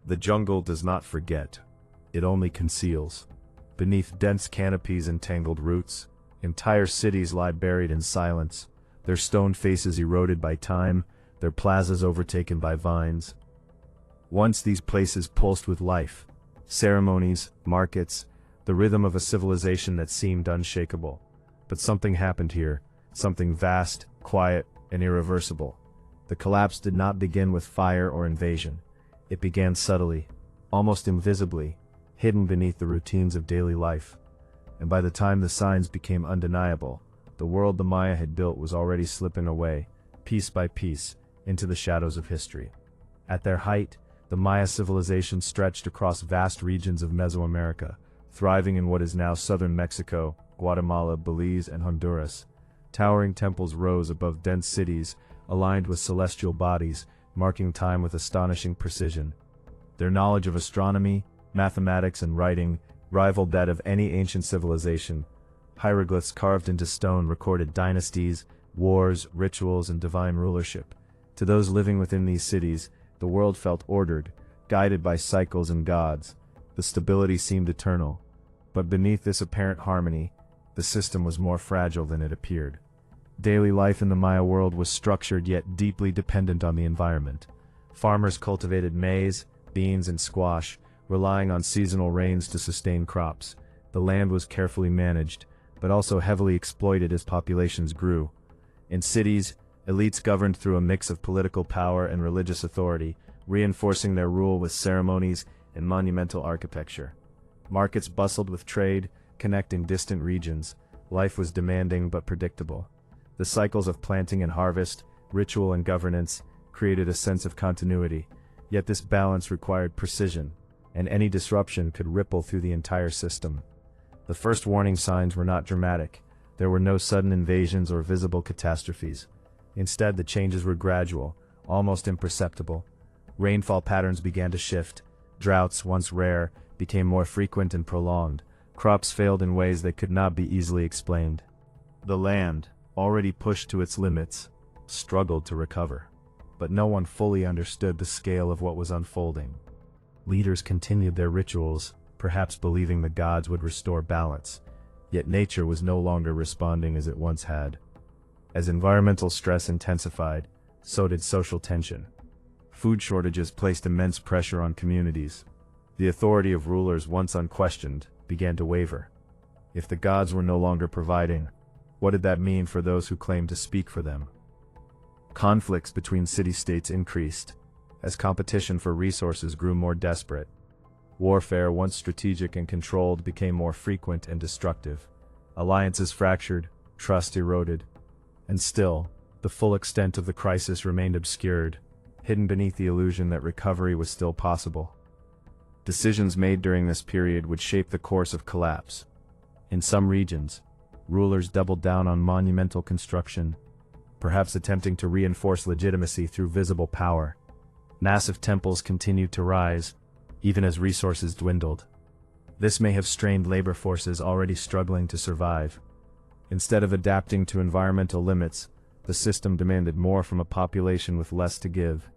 The jungle does not forget, it only conceals. Beneath dense canopies and tangled roots, entire cities lie buried in silence, their stone faces eroded by time, their plazas overtaken by vines. Once these places pulsed with life, ceremonies, markets, the rhythm of a civilization that seemed unshakable. But something happened here, something vast, quiet, and irreversible. The collapse did not begin with fire or invasion. It began subtly, almost invisibly, hidden beneath the routines of daily life. And by the time the signs became undeniable, the world the Maya had built was already slipping away, piece by piece, into the shadows of history. At their height, the Maya civilization stretched across vast regions of Mesoamerica, thriving in what is now southern Mexico, Guatemala, Belize, and Honduras. Towering temples rose above dense cities, aligned with celestial bodies, marking time with astonishing precision. Their knowledge of astronomy, mathematics, and writing rivaled that of any ancient civilization. Hieroglyphs carved into stone recorded dynasties, wars, rituals, and divine rulership. To those living within these cities, the world felt ordered, guided by cycles and gods. The stability seemed eternal. But beneath this apparent harmony, the system was more fragile than it appeared. Daily life in the Maya world was structured yet deeply dependent on the environment. Farmers cultivated maize, beans, and squash, relying on seasonal rains to sustain crops. The land was carefully managed, but also heavily exploited as populations grew. In cities, elites governed through a mix of political power and religious authority, reinforcing their rule with ceremonies and monumental architecture. Markets bustled with trade, connecting distant regions. Life was demanding but predictable. The cycles of planting and harvest, ritual and governance, created a sense of continuity, yet this balance required precision, and any disruption could ripple through the entire system. The first warning signs were not dramatic. There were no sudden invasions or visible catastrophes. Instead, the changes were gradual, almost imperceptible. Rainfall patterns began to shift. Droughts, once rare, became more frequent and prolonged. Crops failed in ways that could not be easily explained. The land, already pushed to its limits, struggled to recover. But no one fully understood the scale of what was unfolding. Leaders continued their rituals, perhaps believing the gods would restore balance. Yet nature was no longer responding as it once had. As environmental stress intensified, so did social tension. Food shortages placed immense pressure on communities. The authority of rulers, once unquestioned, began to waver. If the gods were no longer providing, what did that mean for those who claimed to speak for them? Conflicts between city-states increased, as competition for resources grew more desperate. Warfare, once strategic and controlled, became more frequent and destructive. Alliances fractured, trust eroded. And still, the full extent of the crisis remained obscured, hidden beneath the illusion that recovery was still possible. Decisions made during this period would shape the course of collapse. In some regions, rulers doubled down on monumental construction, perhaps attempting to reinforce legitimacy through visible power. Massive temples continued to rise, even as resources dwindled. This may have strained labor forces already struggling to survive. Instead of adapting to environmental limits, the system demanded more from a population with less to give.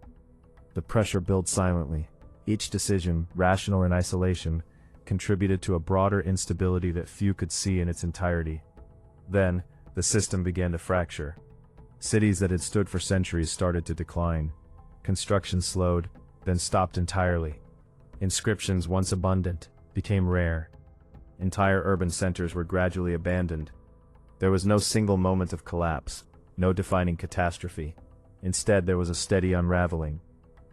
The pressure built silently. Each decision, rational in isolation, contributed to a broader instability that few could see in its entirety. Then, the system began to fracture. Cities that had stood for centuries started to decline. Construction slowed, then stopped entirely. Inscriptions, once abundant, became rare. Entire urban centers were gradually abandoned. There was no single moment of collapse, no defining catastrophe. Instead, there was a steady unraveling.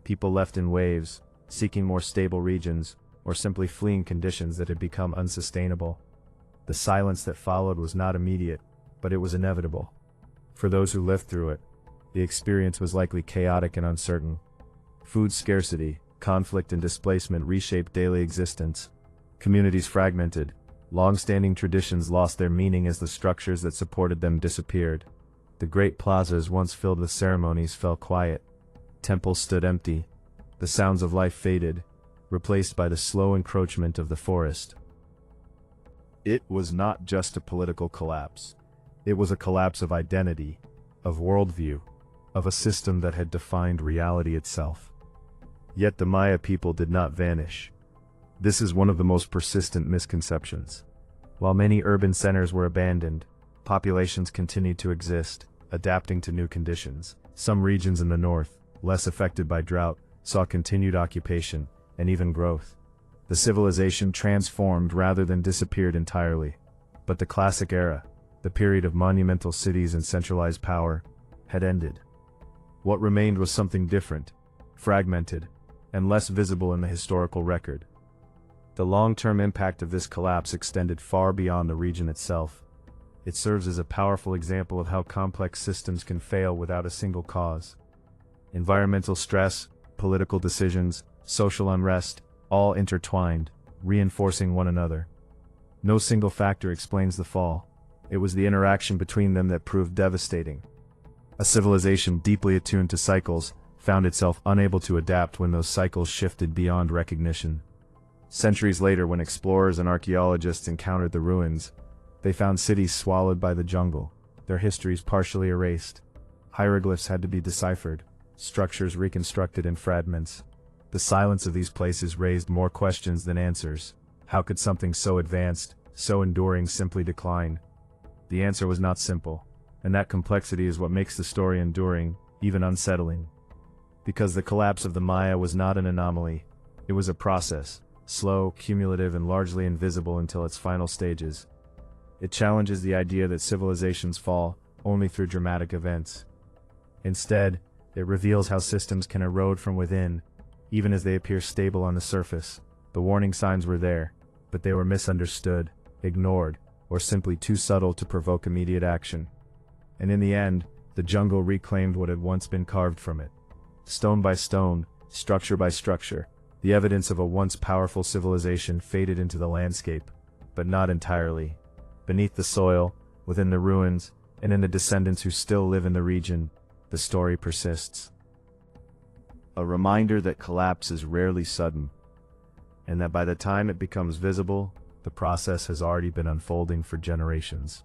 People left in waves, seeking more stable regions, or simply fleeing conditions that had become unsustainable. The silence that followed was not immediate, but it was inevitable. For those who lived through it, the experience was likely chaotic and uncertain. Food scarcity, conflict, and displacement reshaped daily existence. Communities fragmented. Long-standing traditions lost their meaning as the structures that supported them disappeared. The great plazas once filled with ceremonies fell quiet. Temples stood empty. The sounds of life faded, replaced by the slow encroachment of the forest. It was not just a political collapse. It was a collapse of identity, of worldview, of a system that had defined reality itself. Yet the Maya people did not vanish. This is one of the most persistent misconceptions. While many urban centers were abandoned, populations continued to exist, adapting to new conditions. Some regions in the north, less affected by drought, saw continued occupation, and even growth. The civilization transformed rather than disappeared entirely. But the classic era, the period of monumental cities and centralized power, had ended. What remained was something different, fragmented, and less visible in the historical record. The long-term impact of this collapse extended far beyond the region itself. It serves as a powerful example of how complex systems can fail without a single cause. Environmental stress, political decisions, social unrest, all intertwined, reinforcing one another. No single factor explains the fall. It was the interaction between them that proved devastating. A civilization deeply attuned to cycles found itself unable to adapt when those cycles shifted beyond recognition. Centuries later, when explorers and archaeologists encountered the ruins, they found cities swallowed by the jungle, their histories partially erased. Hieroglyphs had to be deciphered, structures reconstructed in fragments. The silence of these places raised more questions than answers. How could something so advanced, so enduring, simply decline? The answer was not simple, and that complexity is what makes the story enduring, even unsettling. Because the collapse of the Maya was not an anomaly, it was a process, slow, cumulative, and largely invisible until its final stages. It challenges the idea that civilizations fall only through dramatic events. Instead, it reveals how systems can erode from within, even as they appear stable on the surface. The warning signs were there, but they were misunderstood, ignored, or simply too subtle to provoke immediate action. And in the end, the jungle reclaimed what had once been carved from it. Stone by stone, structure by structure, the evidence of a once powerful civilization faded into the landscape, but not entirely. Beneath the soil, within the ruins, and in the descendants who still live in the region, the story persists. A reminder that collapse is rarely sudden, and that by the time it becomes visible, the process has already been unfolding for generations.